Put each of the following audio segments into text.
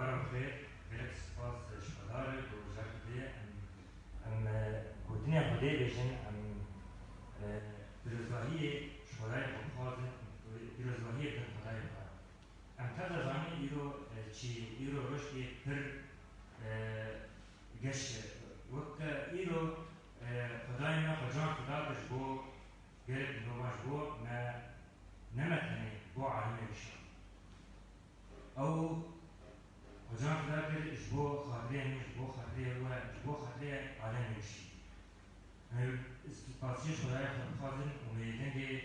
روزگارم خیر گرک سپاس شمداره گوشت ده ام گودنیا خودی بشن ام پیروزباهی شمداره بخوازن پیروزباهی کن خدای بخواد ام تازه زمانی چی ایرو رشدی پر گش وقت ایرو خدای ما خجان خدایش بو گرک نوماش بو نمتنی بو عالمی بشن او خجان خدای بو خاطره نیش بو خاطره و بو خاطره عالمی بشن استفاسیش خدای خدای امیدن که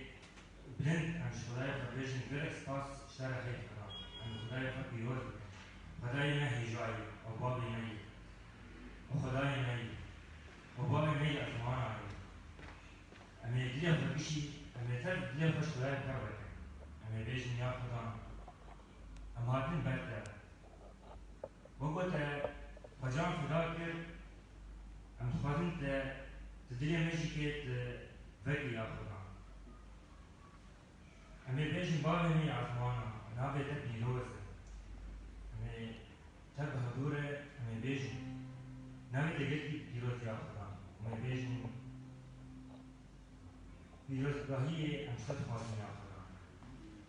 بلند امش خدای خدایشن گرک سپاس شتر خیر کنم ام خدای خد بیروز خدای نه هجایی او بابی نهی او خدای نهی او بابی نهی ازمان آنی امی دلیم خدایشی امی تر دلیم خوش خدای بکر بکن امی بیشن یا خدا ام هاتن برده وقت خجان خدای کرد ام خواهدن دلیم نشی که وکی یا خدا امی بیشن بابی نهی ازمان نابی تر بیروزه امی تر بحضوره امی بیشن نابی تگرتی بیروز یا خدا امی بیشن پیروزگاهی امشب خواهیم یا خدا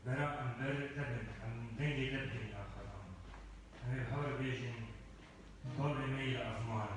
برای امبر تبن ام دنگی تبن یا خدا امی بحور بیشن قبل میل ازمان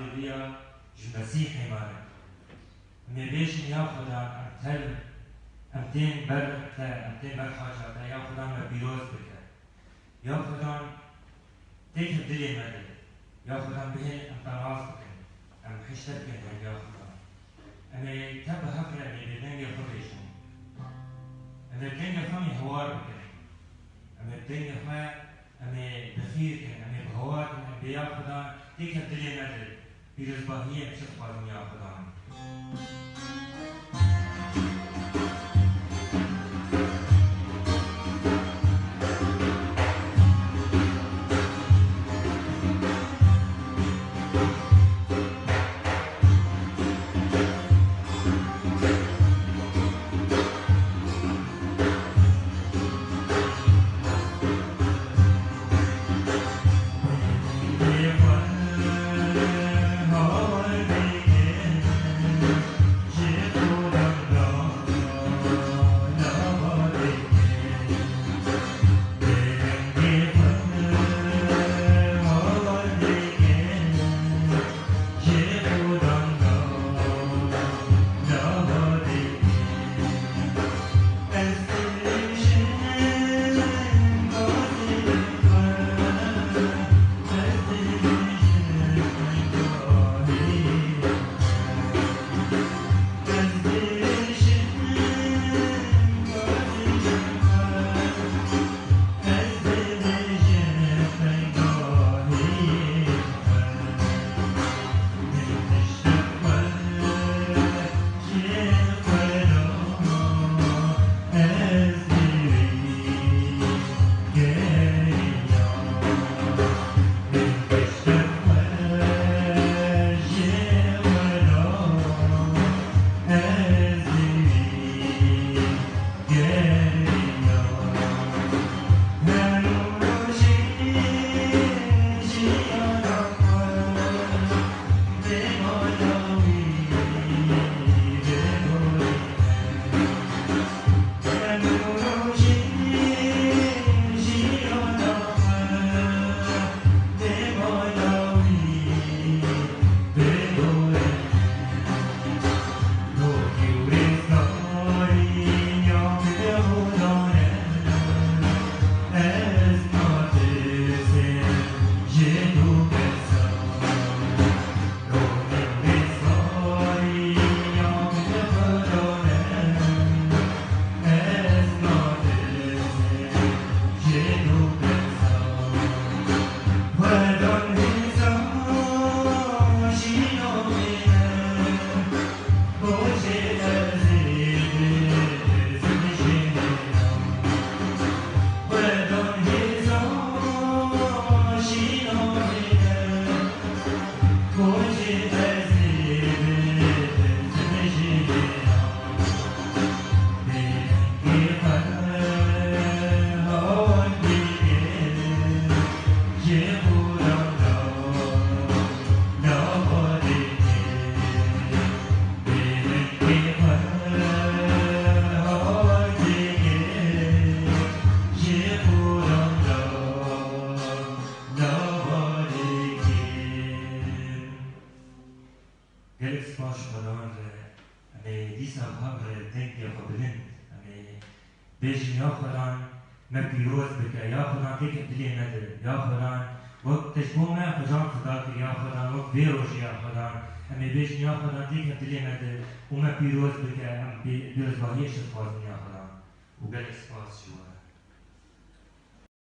هاليلويا المسيحي مالك أمي بيش يا خدا أمتل أمتين حاجة يا خدا ما بيروز بك يا خدا تيك دلي مدد يا خدا به أم تناز بك أم حشتك بك يا خدا أمي تب هفر أمي بدنجي خبيشن أمي بدنجي خمي هوار بك أمي بدنجي خمي أمي بخير أمي بهوار أمي يا خدا تيك دلي مدد بيروز باهية بشت قادم يا خدا بيجي يا خدان مبيروز بك يا خدان تيك دلي مدد يا خدان وقت تشبوما خجان خداك يا خدان وقت بيروج يا خدان أمي بيجي يا خدان تيك دلي مدد ومبيروز بك أم بيروز باهيش الخوازن يا خدان وقال اسفاس شوان